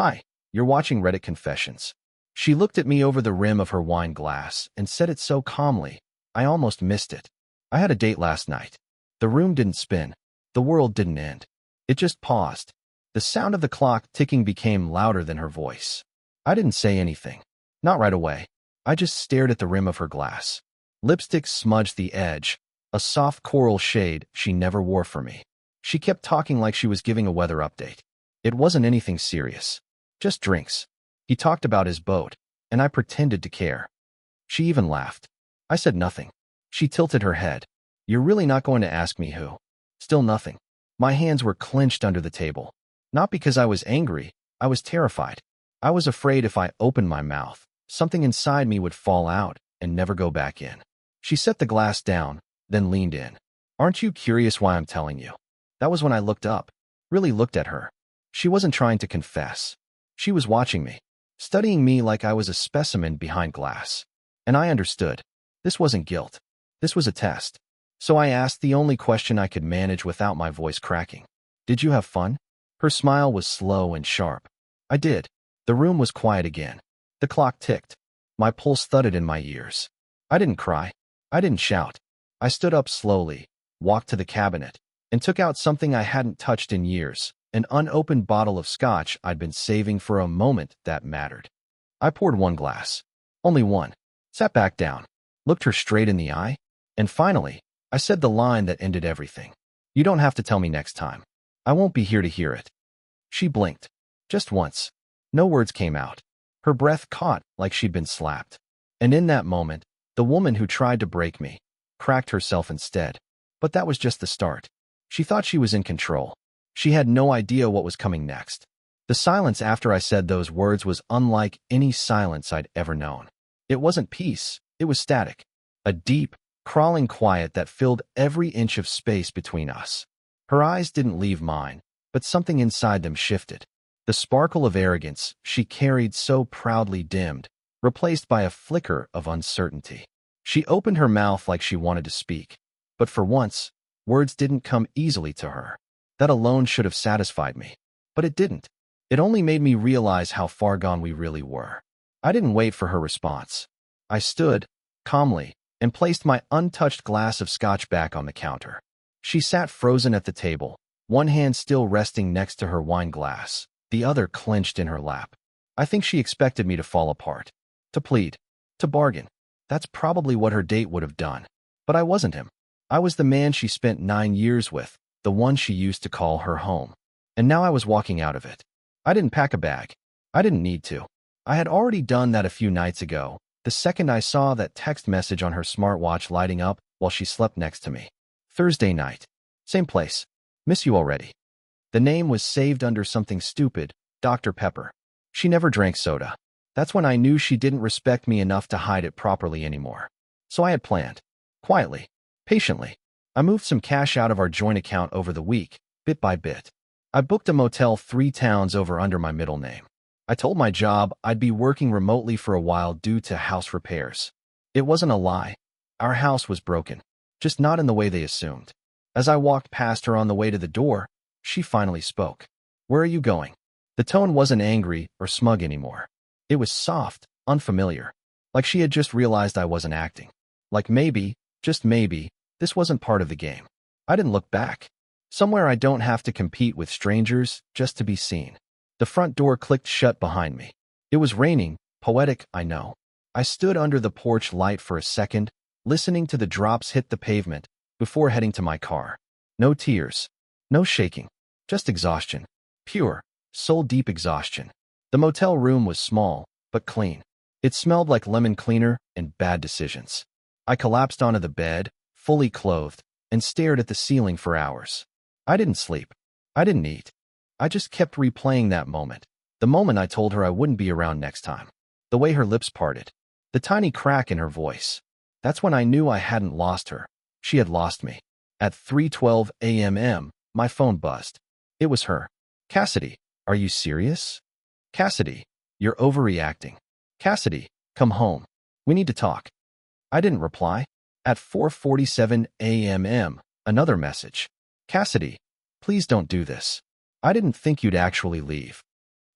Hi, you're watching Reddit Confessions. She looked at me over the rim of her wine glass and said it so calmly, I almost missed it. I had a date last night. The room didn't spin. The world didn't end. It just paused. The sound of the clock ticking became louder than her voice. I didn't say anything. Not right away. I just stared at the rim of her glass. Lipstick smudged the edge, a soft coral shade she never wore for me. She kept talking like she was giving a weather update. It wasn't anything serious. Just drinks. He talked about his boat, and I pretended to care. She even laughed. I said nothing. She tilted her head. You're really not going to ask me who? Still nothing. My hands were clenched under the table. Not because I was angry, I was terrified. I was afraid if I opened my mouth, something inside me would fall out and never go back in. She set the glass down, then leaned in. Aren't you curious why I'm telling you? That was when I looked up, really looked at her. She wasn't trying to confess. She was watching me, studying me like I was a specimen behind glass. And I understood. This wasn't guilt. This was a test. So I asked the only question I could manage without my voice cracking. Did you have fun? Her smile was slow and sharp. I did. The room was quiet again. The clock ticked. My pulse thudded in my ears. I didn't cry. I didn't shout. I stood up slowly, walked to the cabinet, and took out something I hadn't touched in years, an unopened bottle of scotch I'd been saving for a moment that mattered. I poured one glass. Only one. Sat back down, looked her straight in the eye, and finally, I said the line that ended everything. You don't have to tell me next time. I won't be here to hear it. She blinked. Just once. No words came out. Her breath caught like she'd been slapped. And in that moment, the woman who tried to break me cracked herself instead. But that was just the start. She thought she was in control. She had no idea what was coming next. The silence after I said those words was unlike any silence I'd ever known. It wasn't peace, it was static. A deep, crawling quiet that filled every inch of space between us. Her eyes didn't leave mine, but something inside them shifted. The sparkle of arrogance she carried so proudly dimmed, replaced by a flicker of uncertainty. She opened her mouth like she wanted to speak, but for once, words didn't come easily to her. That alone should have satisfied me. But it didn't. It only made me realize how far gone we really were. I didn't wait for her response. I stood, calmly, and placed my untouched glass of scotch back on the counter. She sat frozen at the table, one hand still resting next to her wine glass, the other clenched in her lap. I think she expected me to fall apart, to plead, to bargain. That's probably what her date would have done. But I wasn't him. I was the man she spent 9 years with, the one she used to call her home. And now I was walking out of it. I didn't pack a bag. I didn't need to. I had already done that a few nights ago, the second I saw that text message on her smartwatch lighting up while she slept next to me. Thursday night. Same place. Miss you already. The name was saved under something stupid, Dr. Pepper. She never drank soda. That's when I knew she didn't respect me enough to hide it properly anymore. So I had planned. Quietly. Patiently. I moved some cash out of our joint account over the week, bit by bit. I booked a motel 3 towns over under my middle name. I told my job I'd be working remotely for a while due to house repairs. It wasn't a lie. Our house was broken, just not in the way they assumed. As I walked past her on the way to the door, she finally spoke. Where are you going? The tone wasn't angry or smug anymore. It was soft, unfamiliar, like she had just realized I wasn't acting. Like maybe, just maybe, this wasn't part of the game. I didn't look back. Somewhere I don't have to compete with strangers just to be seen. The front door clicked shut behind me. It was raining, poetic, I know. I stood under the porch light for a second, listening to the drops hit the pavement before heading to my car. No tears, no shaking, just exhaustion. Pure, soul-deep exhaustion. The motel room was small, but clean. It smelled like lemon cleaner and bad decisions. I collapsed onto the bed, fully clothed, and stared at the ceiling for hours. I didn't sleep. I didn't eat. I just kept replaying that moment. The moment I told her I wouldn't be around next time. The way her lips parted. The tiny crack in her voice. That's when I knew I hadn't lost her. She had lost me. At 3:12 a.m., my phone buzzed. It was her. Cassidy, are you serious? Cassidy, you're overreacting. Cassidy, come home. We need to talk. I didn't reply. At 4:47 a.m., another message. Cassidy, please don't do this. I didn't think you'd actually leave.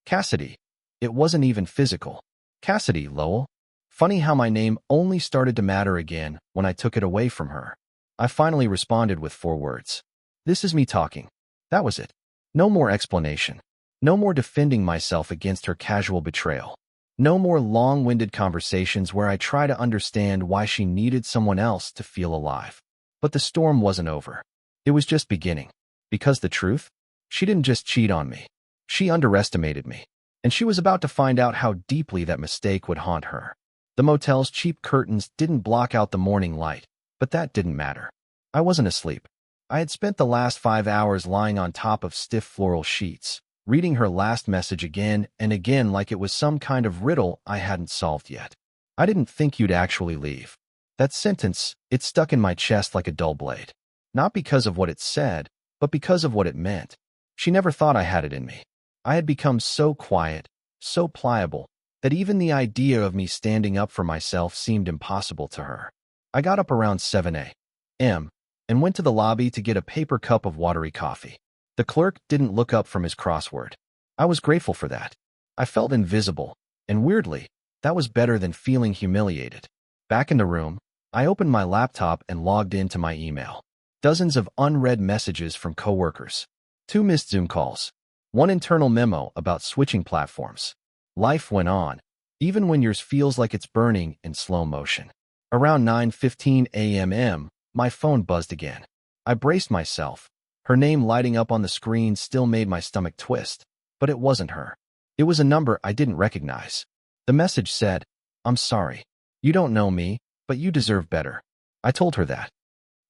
Cassidy. It wasn't even physical. Cassidy, Lowell. Funny how my name only started to matter again when I took it away from her. I finally responded with 4 words. This is me talking. That was it. No more explanation. No more defending myself against her casual betrayal. No more long-winded conversations where I try to understand why she needed someone else to feel alive. But the storm wasn't over. It was just beginning. Because the truth? She didn't just cheat on me. She underestimated me. And she was about to find out how deeply that mistake would haunt her. The motel's cheap curtains didn't block out the morning light, but that didn't matter. I wasn't asleep. I had spent the last 5 hours lying on top of stiff floral sheets, reading her last message again and again like it was some kind of riddle I hadn't solved yet. I didn't think you'd actually leave. That sentence, it stuck in my chest like a dull blade. Not because of what it said, but because of what it meant. She never thought I had it in me. I had become so quiet, so pliable, that even the idea of me standing up for myself seemed impossible to her. I got up around 7 a.m. and went to the lobby to get a paper cup of watery coffee. The clerk didn't look up from his crossword. I was grateful for that. I felt invisible, and weirdly, that was better than feeling humiliated. Back in the room, I opened my laptop and logged into my email. Dozens of unread messages from coworkers. 2 missed Zoom calls. 1 internal memo about switching platforms. Life went on, even when yours feels like it's burning in slow motion. Around 9:15 a.m., my phone buzzed again. I braced myself. Her name lighting up on the screen still made my stomach twist, but it wasn't her. It was a number I didn't recognize. The message said, "I'm sorry. You don't know me, but you deserve better." I told her that.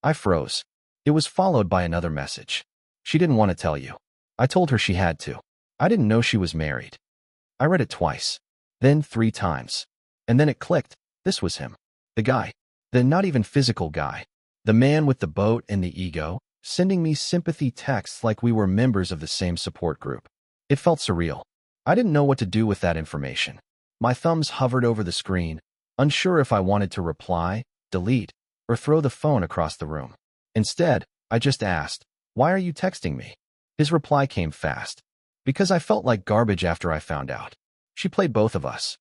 I froze. It was followed by another message. "She didn't want to tell you." I told her she had to. I didn't know she was married. I read it twice, then 3 times. And then it clicked. This was him. The guy. The not even physical guy. The man with the boat and the ego, sending me sympathy texts like we were members of the same support group. It felt surreal. I didn't know what to do with that information. My thumbs hovered over the screen, unsure if I wanted to reply, delete, or throw the phone across the room. Instead, I just asked, "Why are you texting me?" His reply came fast. "Because I felt like garbage after I found out. She played both of us."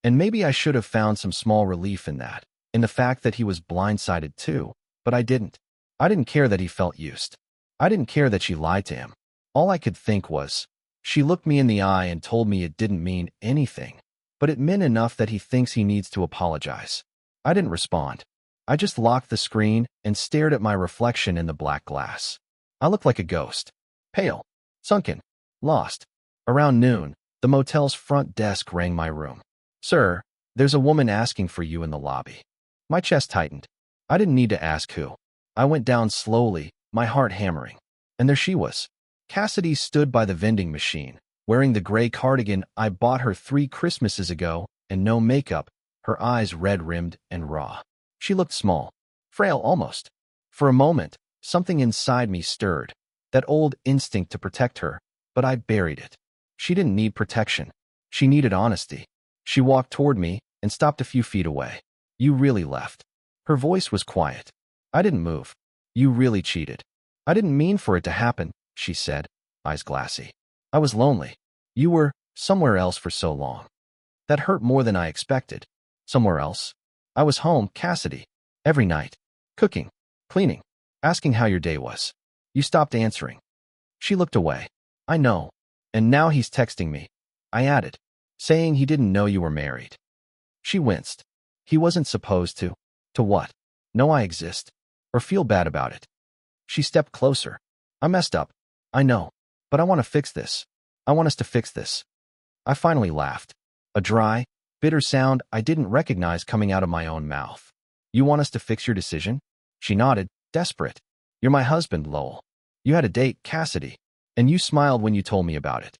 And maybe I should have found some small relief in that, in the fact that he was blindsided too, but I didn't. I didn't care that he felt used. I didn't care that she lied to him. All I could think was, she looked me in the eye and told me it didn't mean anything, but it meant enough that he thinks he needs to apologize. I didn't respond. I just locked the screen and stared at my reflection in the black glass. I looked like a ghost. Pale, sunken, lost. Around noon, the motel's front desk rang my room. "Sir, there's a woman asking for you in the lobby." My chest tightened. I didn't need to ask who. I went down slowly, my heart hammering. And there she was. Cassidy stood by the vending machine, wearing the gray cardigan I bought her 3 Christmases ago, and no makeup, her eyes red-rimmed and raw. She looked small, frail almost. For a moment, something inside me stirred. That old instinct to protect her, but I buried it. She didn't need protection. She needed honesty. She walked toward me and stopped a few feet away. "You really left." Her voice was quiet. I didn't move. "You really cheated." "I didn't mean for it to happen," she said, eyes glassy. "I was lonely. You were somewhere else for so long." That hurt more than I expected. Somewhere else? I was home, Cassidy. Every night. Cooking. Cleaning. Asking how your day was. You stopped answering. She looked away. "I know. And now he's texting me." I added, "saying he didn't know you were married." She winced. "He wasn't supposed to." "To what? Know I exist? Or feel bad about it?" She stepped closer. "I messed up. I know. But I want to fix this. I want us to fix this." I finally laughed. A dry, bitter sound I didn't recognize coming out of my own mouth. "You want us to fix your decision?" She nodded, desperate. "You're my husband, Lowell. You had a date, Cassidy, and you smiled when you told me about it."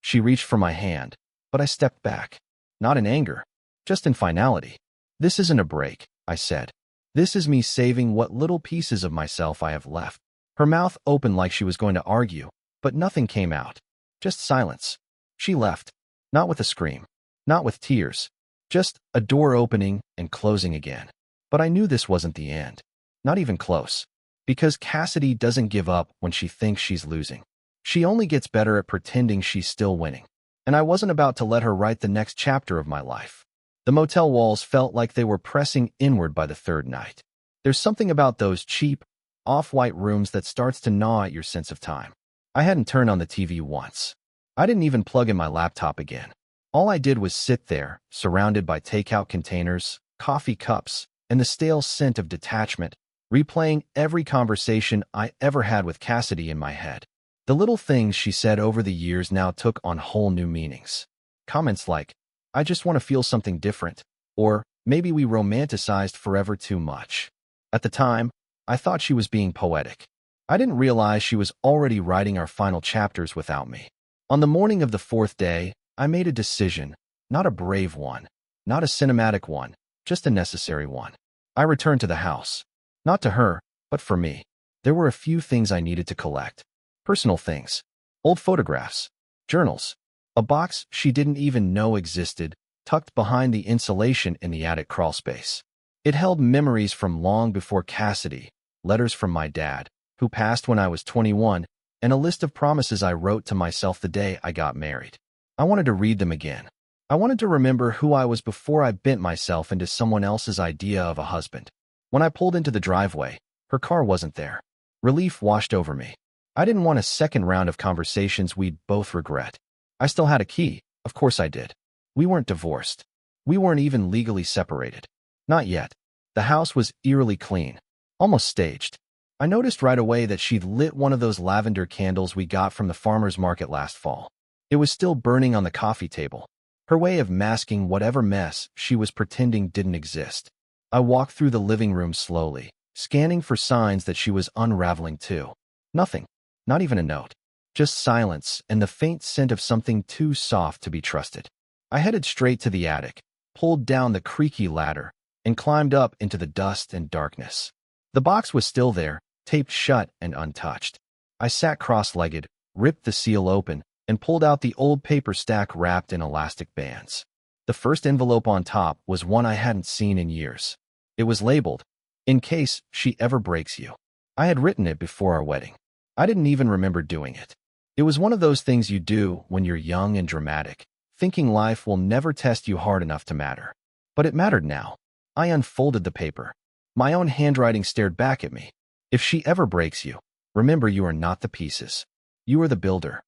She reached for my hand, but I stepped back. Not in anger, just in finality. "This isn't a break," I said. "This is me saving what little pieces of myself I have left." Her mouth opened like she was going to argue, but nothing came out. Just silence. She left, not with a scream, not with tears, just a door opening and closing again. But I knew this wasn't the end. Not even close. Because Cassidy doesn't give up when she thinks she's losing. She only gets better at pretending she's still winning. and I wasn't about to let her write the next chapter of my life. The motel walls felt like they were pressing inward by the third night. There's something about those cheap, off-white rooms that starts to gnaw at your sense of time. I hadn't turned on the TV once. I didn't even plug in my laptop again. All I did was sit there, surrounded by takeout containers, coffee cups, and the stale scent of detachment, replaying every conversation I ever had with Cassidy in my head. The little things she said over the years now took on whole new meanings. Comments like, "I just want to feel something different," or "maybe we romanticized forever too much." At the time, I thought she was being poetic. I didn't realize she was already writing our final chapters without me. On the morning of the fourth day, I made a decision, not a brave one, not a cinematic one, just a necessary one. I returned to the house. Not to her, but for me. There were a few things I needed to collect. Personal things. Old photographs. Journals. A box she didn't even know existed, tucked behind the insulation in the attic crawlspace. It held memories from long before Cassidy, letters from my dad, who passed when I was 21, and a list of promises I wrote to myself the day I got married. I wanted to read them again. I wanted to remember who I was before I bent myself into someone else's idea of a husband. When I pulled into the driveway, her car wasn't there. Relief washed over me. I didn't want a second round of conversations we'd both regret. I still had a key. Of course I did. We weren't divorced. We weren't even legally separated. Not yet. The house was eerily clean, almost staged. I noticed right away that she'd lit one of those lavender candles we got from the farmer's market last fall. It was still burning on the coffee table, her way of masking whatever mess she was pretending didn't exist. I walked through the living room slowly, scanning for signs that she was unraveling too. Nothing. Not even a note. Just silence and the faint scent of something too soft to be trusted. I headed straight to the attic, pulled down the creaky ladder, and climbed up into the dust and darkness. The box was still there, taped shut and untouched. I sat cross-legged, ripped the seal open, and pulled out the old paper stack wrapped in elastic bands. The first envelope on top was one I hadn't seen in years. It was labeled, "In case she ever breaks you." I had written it before our wedding. I didn't even remember doing it. It was one of those things you do when you're young and dramatic, thinking life will never test you hard enough to matter. But it mattered now. I unfolded the paper. My own handwriting stared back at me. "If she ever breaks you, remember you are not the pieces. You are the builder."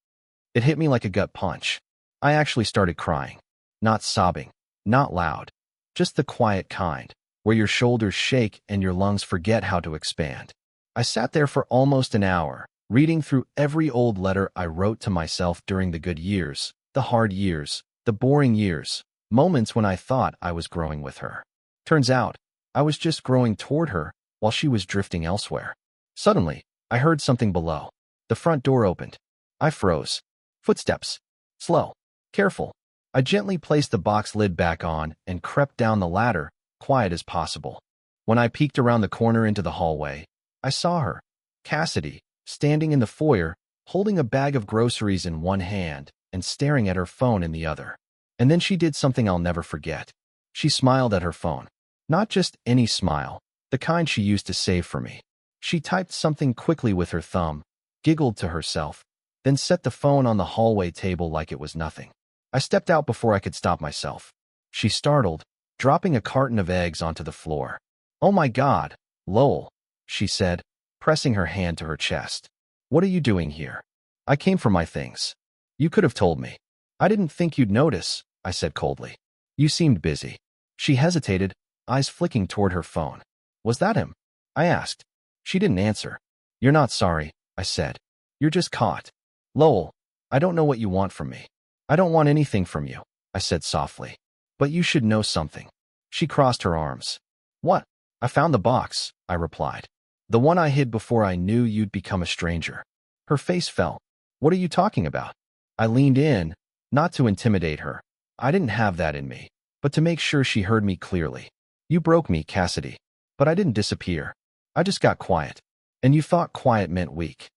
It hit me like a gut punch. I actually started crying. Not sobbing, not loud, just the quiet kind, where your shoulders shake and your lungs forget how to expand. I sat there for almost an hour, reading through every old letter I wrote to myself during the good years, the hard years, the boring years, moments when I thought I was growing with her. Turns out, I was just growing toward her while she was drifting elsewhere. Suddenly, I heard something below. The front door opened. I froze. Footsteps. Slow. Careful. I gently placed the box lid back on and crept down the ladder, quiet as possible. When I peeked around the corner into the hallway, I saw her, Cassidy, standing in the foyer, holding a bag of groceries in one hand and staring at her phone in the other. And then she did something I'll never forget. She smiled at her phone. Not just any smile, the kind she used to save for me. She typed something quickly with her thumb, giggled to herself, then set the phone on the hallway table like it was nothing. I stepped out before I could stop myself. She startled, dropping a carton of eggs onto the floor. "Oh my God, Lowell," she said, pressing her hand to her chest. "What are you doing here?" "I came for my things." "You could have told me." "I didn't think you'd notice," I said coldly. "You seemed busy." She hesitated, eyes flicking toward her phone. "Was that him?" I asked. She didn't answer. "You're not sorry," I said. "You're just caught." "Lowell, I don't know what you want from me." "I don't want anything from you," I said softly. "But you should know something." She crossed her arms. "What?" "I found the box," I replied. "The one I hid before I knew you'd become a stranger." Her face fell. "What are you talking about?" I leaned in, not to intimidate her. I didn't have that in me, but to make sure she heard me clearly. "You broke me, Cassidy. But I didn't disappear. I just got quiet. And you thought quiet meant weak."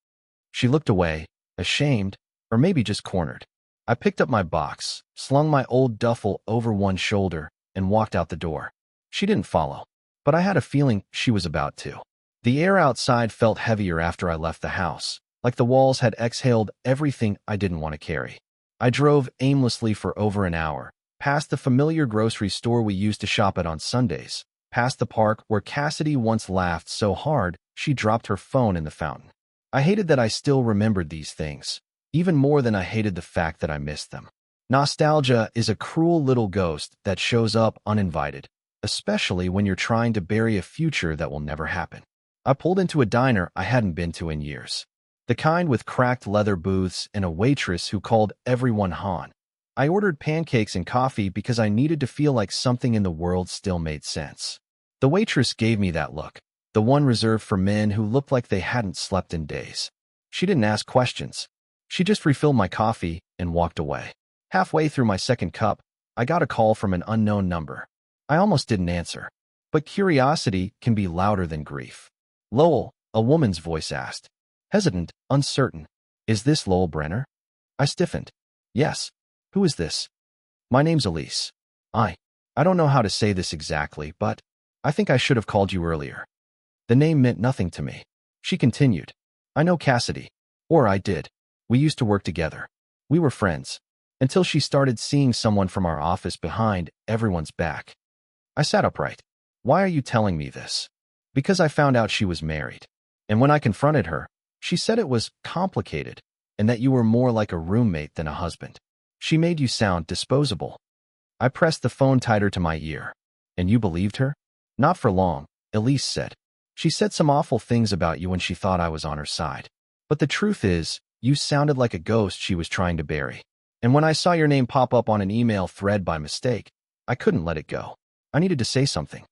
She looked away, ashamed, or maybe just cornered. I picked up my box, slung my old duffel over one shoulder, and walked out the door. She didn't follow, but I had a feeling she was about to. The air outside felt heavier after I left the house, like the walls had exhaled everything I didn't want to carry. I drove aimlessly for over an hour, past the familiar grocery store we used to shop at on Sundays, past the park where Cassidy once laughed so hard she dropped her phone in the fountain. I hated that I still remembered these things, even more than I hated the fact that I missed them. Nostalgia is a cruel little ghost that shows up uninvited, especially when you're trying to bury a future that will never happen. I pulled into a diner I hadn't been to in years. The kind with cracked leather booths and a waitress who called everyone Han. I ordered pancakes and coffee because I needed to feel like something in the world still made sense. The waitress gave me that look, the one reserved for men who looked like they hadn't slept in days. She didn't ask questions. She just refilled my coffee and walked away. Halfway through my second cup, I got a call from an unknown number. I almost didn't answer. But curiosity can be louder than grief. "Lowell," a woman's voice asked. Hesitant, uncertain. "Is this Lowell Brenner?" I stiffened. "Yes. Who is this?" "My name's Elise. I don't know how to say this exactly, but I think I should have called you earlier." The name meant nothing to me. She continued. "I know Cassidy. Or I did. We used to work together. We were friends. Until she started seeing someone from our office behind everyone's back." I sat upright. "Why are you telling me this?" "Because I found out she was married. And when I confronted her, she said it was complicated and that you were more like a roommate than a husband. She made you sound disposable." I pressed the phone tighter to my ear. "And you believed her?" "Not for long," Elise said. "She said some awful things about you when she thought I was on her side. But the truth is, you sounded like a ghost she was trying to bury. And when I saw your name pop up on an email thread by mistake, I couldn't let it go. I needed to say something."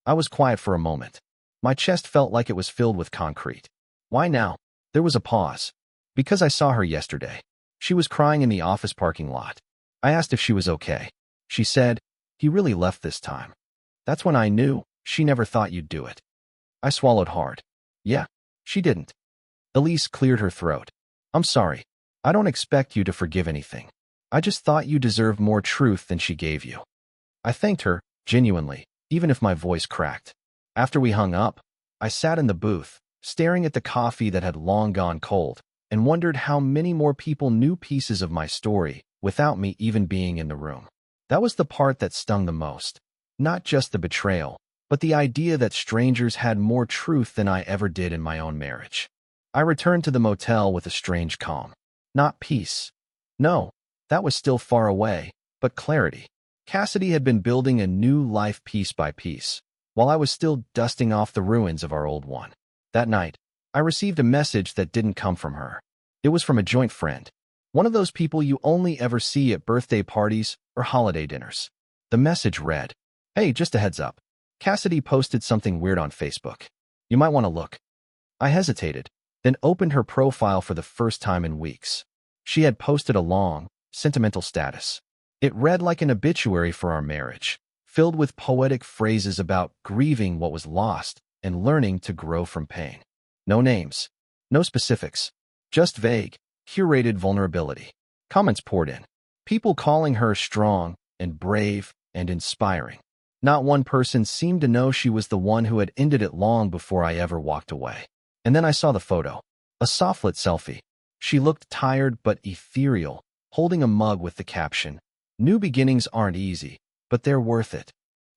I was quiet for a moment. My chest felt like it was filled with concrete. "Why now?" There was a pause. "Because I saw her yesterday. She was crying in the office parking lot. I asked if she was okay. She said, 'He really left this time.' That's when I knew she never thought you'd do it." I swallowed hard. "Yeah, she didn't." Elise cleared her throat. "I'm sorry. I don't expect you to forgive anything. I just thought you deserved more truth than she gave you." I thanked her, genuinely, even if my voice cracked. After we hung up, I sat in the booth, staring at the coffee that had long gone cold, and wondered how many more people knew pieces of my story without me even being in the room. That was the part that stung the most. Not just the betrayal, but the idea that strangers had more truth than I ever did in my own marriage. I returned to the motel with a strange calm. Not peace. No, that was still far away, but clarity. Cassidy had been building a new life piece by piece, while I was still dusting off the ruins of our old one. That night, I received a message that didn't come from her. It was from a joint friend. One of those people you only ever see at birthday parties or holiday dinners. The message read, "Hey, just a heads up. Cassidy posted something weird on Facebook. You might want to look." I hesitated, then opened her profile for the first time in weeks. She had posted a long, sentimental status. It read like an obituary for our marriage, filled with poetic phrases about grieving what was lost and learning to grow from pain. No names, no specifics, just vague, curated vulnerability. Comments poured in. People calling her strong and brave and inspiring. Not one person seemed to know she was the one who had ended it long before I ever walked away. And then I saw the photo. A softlit selfie. She looked tired but ethereal, holding a mug with the caption, "New beginnings aren't easy, but they're worth it."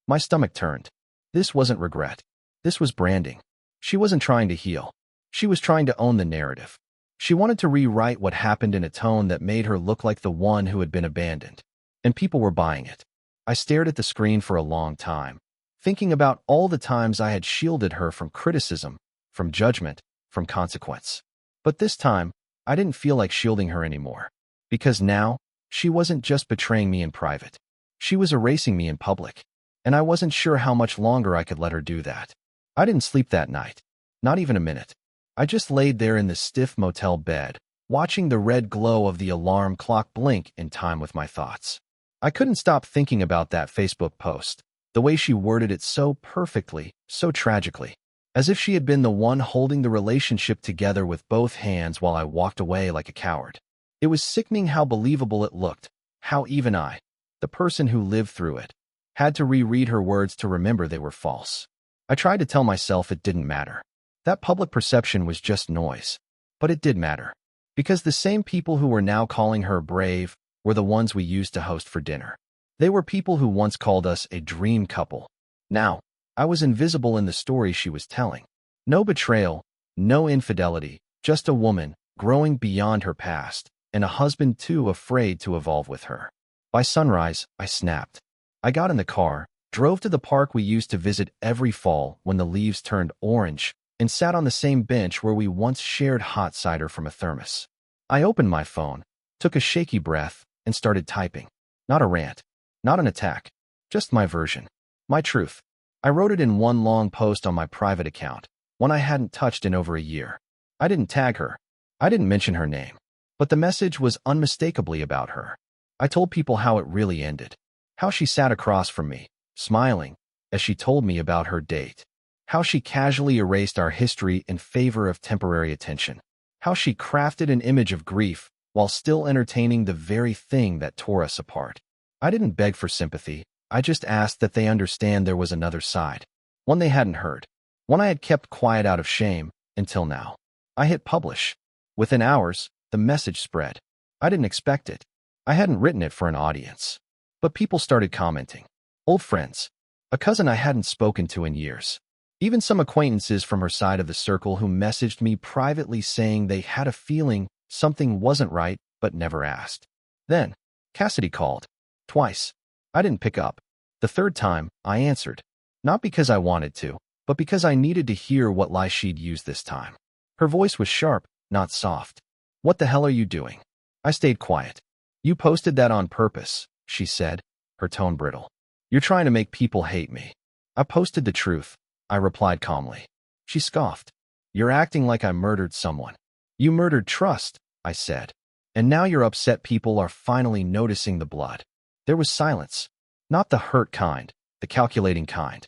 My stomach turned. This wasn't regret. This was branding. She wasn't trying to heal. She was trying to own the narrative. She wanted to rewrite what happened in a tone that made her look like the one who had been abandoned. And people were buying it. I stared at the screen for a long time, thinking about all the times I had shielded her from criticism, from judgment, from consequence. But this time, I didn't feel like shielding her anymore. Because now, she wasn't just betraying me in private. She was erasing me in public. And I wasn't sure how much longer I could let her do that. I didn't sleep that night. Not even a minute. I just laid there in the stiff motel bed, watching the red glow of the alarm clock blink in time with my thoughts. I couldn't stop thinking about that Facebook post, the way she worded it so perfectly, so tragically, as if she had been the one holding the relationship together with both hands while I walked away like a coward. It was sickening how believable it looked, how even I, the person who lived through it, had to reread her words to remember they were false. I tried to tell myself it didn't matter. That public perception was just noise. But it did matter. Because the same people who were now calling her brave, were the ones we used to host for dinner. They were people who once called us a dream couple. Now, I was invisible in the story she was telling. No betrayal, no infidelity, just a woman growing beyond her past, and a husband too afraid to evolve with her. By sunrise, I snapped. I got in the car, drove to the park we used to visit every fall when the leaves turned orange, and sat on the same bench where we once shared hot cider from a thermos. I opened my phone, took a shaky breath, and started typing. Not a rant, not an attack, just my version, my truth. I wrote it in one long post on my private account, one I hadn't touched in over a year. I didn't tag her. I didn't mention her name. But the message was unmistakably about her. I told people how it really ended, how she sat across from me, smiling, as she told me about her date, how she casually erased our history in favor of temporary attention, how she crafted an image of grief while still entertaining the very thing that tore us apart. I didn't beg for sympathy. I just asked that they understand there was another side, one they hadn't heard, one I had kept quiet out of shame until now. I hit publish. Within hours, the message spread. I didn't expect it. I hadn't written it for an audience. But people started commenting. Old friends, a cousin I hadn't spoken to in years, even some acquaintances from her side of the circle who messaged me privately saying they had a feeling something wasn't right but never asked. Then, Cassidy called. Twice. I didn't pick up. The third time, I answered. Not because I wanted to, but because I needed to hear what lie she'd used this time. Her voice was sharp, not soft. What the hell are you doing? I stayed quiet. You posted that on purpose, she said, her tone brittle. You're trying to make people hate me. I posted the truth, I replied calmly. She scoffed. You're acting like I murdered someone. You murdered trust, I said. And now you're upset people are finally noticing the blood. There was silence. Not the hurt kind, the calculating kind.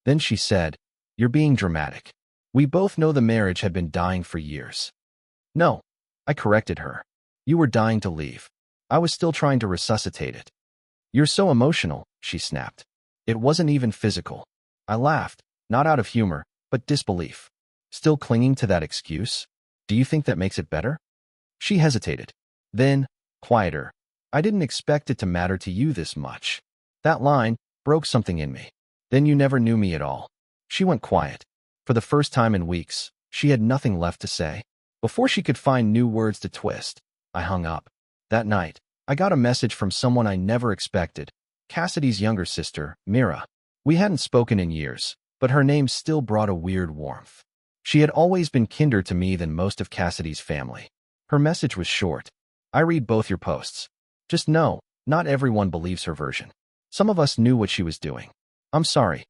Then she said, You're being dramatic. We both know the marriage had been dying for years. No, I corrected her. You were dying to leave. I was still trying to resuscitate it. You're so emotional, she snapped. It wasn't even physical. I laughed, not out of humor, but disbelief. Still clinging to that excuse? Do you think that makes it better? She hesitated. Then, quieter. I didn't expect it to matter to you this much. That line broke something in me. Then you never knew me at all. She went quiet. For the first time in weeks, she had nothing left to say. Before she could find new words to twist, I hung up. That night, I got a message from someone I never expected, Cassidy's younger sister, Mira. We hadn't spoken in years, but her name still brought a weird warmth. She had always been kinder to me than most of Cassidy's family. Her message was short. I read both your posts. Just know, not everyone believes her version. Some of us knew what she was doing. I'm sorry.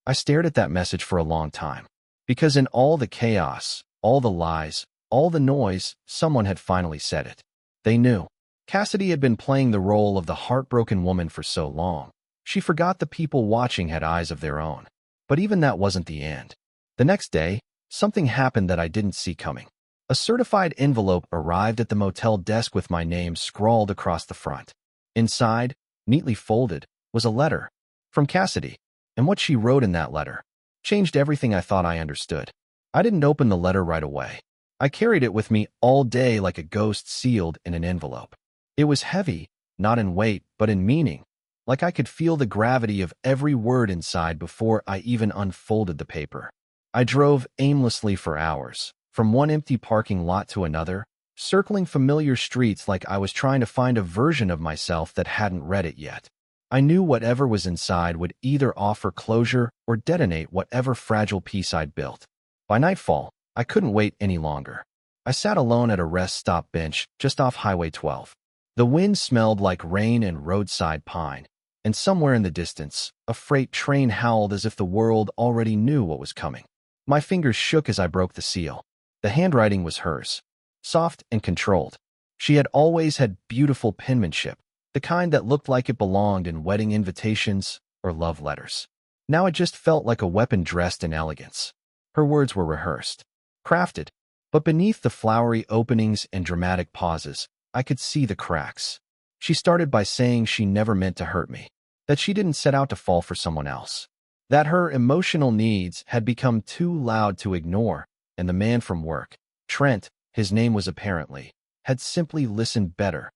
I stared at that message for a long time. Because in all the chaos, all the lies, all the noise, someone had finally said it. They knew. Cassidy had been playing the role of the heartbroken woman for so long. She forgot the people watching had eyes of their own. But even that wasn't the end. The next day, something happened that I didn't see coming. A certified envelope arrived at the motel desk with my name scrawled across the front. Inside, neatly folded, was a letter from Cassidy, and what she wrote in that letter changed everything I thought I understood. I didn't open the letter right away. I carried it with me all day like a ghost sealed in an envelope. It was heavy, not in weight, but in meaning, like I could feel the gravity of every word inside before I even unfolded the paper. I drove aimlessly for hours, from one empty parking lot to another, circling familiar streets like I was trying to find a version of myself that hadn't read it yet. I knew whatever was inside would either offer closure or detonate whatever fragile piece I'd built. By nightfall, I couldn't wait any longer. I sat alone at a rest stop bench just off Highway 12. The wind smelled like rain and roadside pine, and somewhere in the distance, a freight train howled as if the world already knew what was coming. My fingers shook as I broke the seal. The handwriting was hers, soft and controlled. She had always had beautiful penmanship, the kind that looked like it belonged in wedding invitations or love letters. Now it just felt like a weapon dressed in elegance. Her words were rehearsed, crafted, but beneath the flowery openings and dramatic pauses, I could see the cracks. She started by saying she never meant to hurt me, that she didn't set out to fall for someone else, that her emotional needs had become too loud to ignore, and the man from work, Trent, his name was apparently, had simply listened better.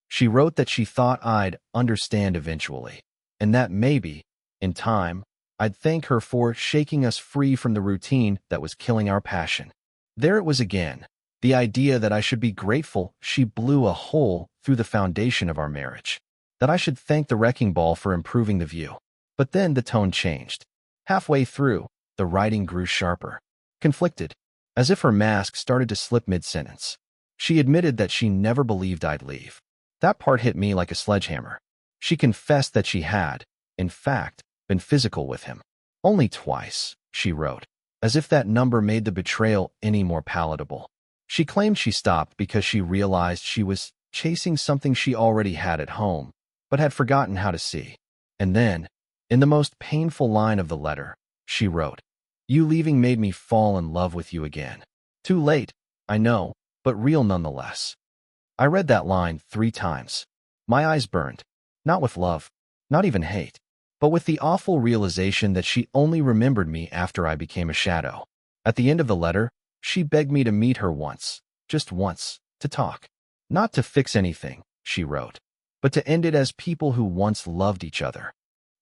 She wrote that she thought I'd understand eventually, and that maybe, in time, I'd thank her for shaking us free from the routine that was killing our passion. There it was again, the idea that I should be grateful she blew a hole through the foundation of our marriage, that I should thank the wrecking ball for improving the view. But then the tone changed. Halfway through, the writing grew sharper, conflicted, as if her mask started to slip mid-sentence. She admitted that she never believed I'd leave. That part hit me like a sledgehammer. She confessed that she had, in fact, been physical with him. Only twice, she wrote, as if that number made the betrayal any more palatable. She claimed she stopped because she realized she was chasing something she already had at home, but had forgotten how to see. And then, in the most painful line of the letter, she wrote, "You leaving made me fall in love with you again. Too late, I know, but real nonetheless." I read that line 3 times. My eyes burned, not with love, not even hate, but with the awful realization that she only remembered me after I became a shadow. At the end of the letter, she begged me to meet her once, just once, to talk. Not to fix anything, she wrote, but to end it as people who once loved each other.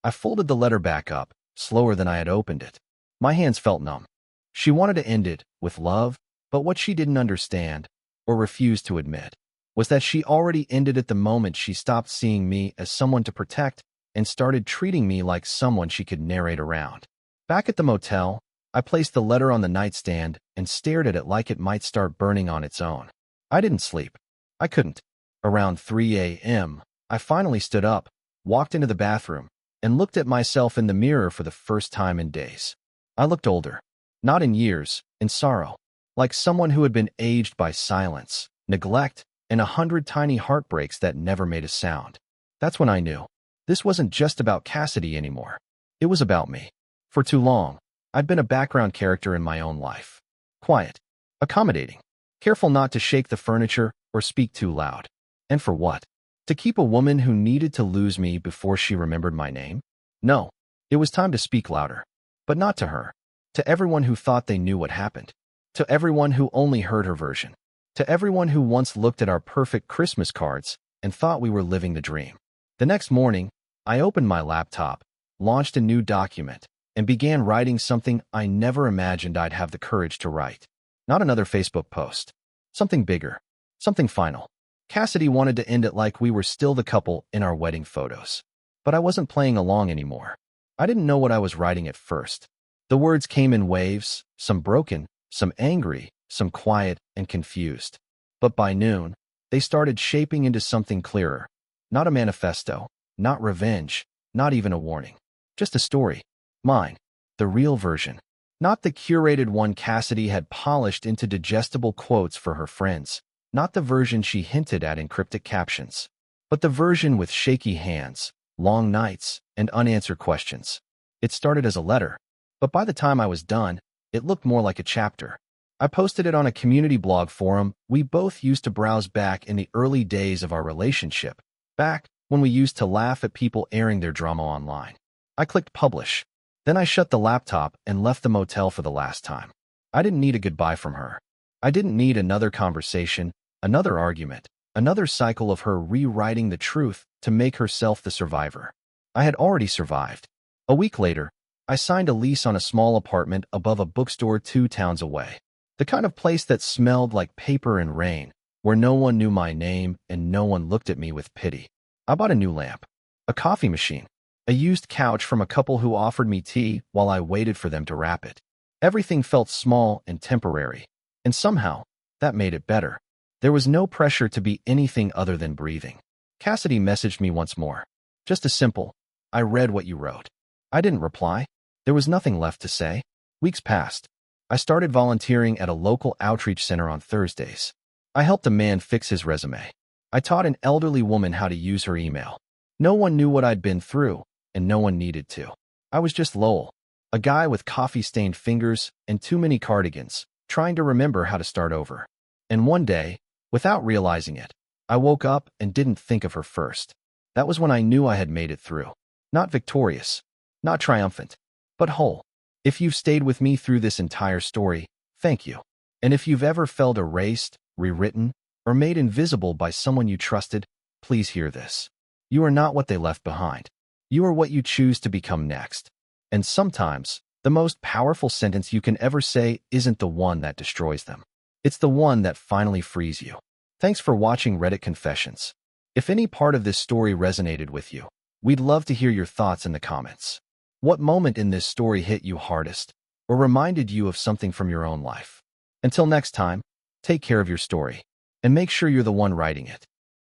I folded the letter back up, slower than I had opened it. My hands felt numb. She wanted to end it with love, but what she didn't understand, or refused to admit, was that she already ended it the moment she stopped seeing me as someone to protect and started treating me like someone she could narrate around. Back at the motel, I placed the letter on the nightstand and stared at it like it might start burning on its own. I didn't sleep. I couldn't. Around 3 a.m., I finally stood up, walked into the bathroom, and looked at myself in the mirror for the first time in days. I looked older. Not in years, in sorrow. Like someone who had been aged by silence, neglect, and 100 tiny heartbreaks that never made a sound. That's when I knew. This wasn't just about Cassidy anymore. It was about me. For too long, I'd been a background character in my own life. Quiet. Accommodating. Careful not to shake the furniture or speak too loud. And for what? To keep a woman who needed to lose me before she remembered my name? No. It was time to speak louder. But not to her. To everyone who thought they knew what happened. To everyone who only heard her version. To everyone who once looked at our perfect Christmas cards and thought we were living the dream. The next morning, I opened my laptop, launched a new document, and began writing something I never imagined I'd have the courage to write. Not another Facebook post. Something bigger. Something final. Cassidy wanted to end it like we were still the couple in our wedding photos. But I wasn't playing along anymore. I didn't know what I was writing at first. The words came in waves, some broken, some angry, some quiet and confused. But by noon, they started shaping into something clearer. Not a manifesto, not revenge, not even a warning. Just a story. Mine. The real version. Not the curated one Cassidy had polished into digestible quotes for her friends. Not the version she hinted at in cryptic captions. But the version with shaky hands, long nights, and unanswered questions. It started as a letter, but by the time I was done, it looked more like a chapter. I posted it on a community blog forum we both used to browse back in the early days of our relationship, back when we used to laugh at people airing their drama online. I clicked publish. Then I shut the laptop and left the motel for the last time. I didn't need a goodbye from her. I didn't need another conversation, another argument, another cycle of her rewriting the truth to make herself the survivor. I had already survived. A week later, I signed a lease on a small apartment above a bookstore 2 towns away. The kind of place that smelled like paper and rain, where no one knew my name and no one looked at me with pity. I bought a new lamp, a coffee machine, a used couch from a couple who offered me tea while I waited for them to wrap it. Everything felt small and temporary, and somehow, that made it better. There was no pressure to be anything other than breathing. Cassidy messaged me once more. Just a simple, "I read what you wrote." I didn't reply. There was nothing left to say. Weeks passed. I started volunteering at a local outreach center on Thursdays. I helped a man fix his resume. I taught an elderly woman how to use her email. No one knew what I'd been through, and no one needed to. I was just Lowell, a guy with coffee-stained fingers and too many cardigans, trying to remember how to start over. And one day, without realizing it, I woke up and didn't think of her first. That was when I knew I had made it through. Not victorious, not triumphant, but whole. If you've stayed with me through this entire story, thank you. And if you've ever felt erased, rewritten, or made invisible by someone you trusted, please hear this. You are not what they left behind. You are what you choose to become next. And sometimes, the most powerful sentence you can ever say isn't the one that destroys them. It's the one that finally frees you. Thanks for watching Reddit Confessions. If any part of this story resonated with you, we'd love to hear your thoughts in the comments. What moment in this story hit you hardest, or reminded you of something from your own life? Until next time, take care of your story, and make sure you're the one writing it.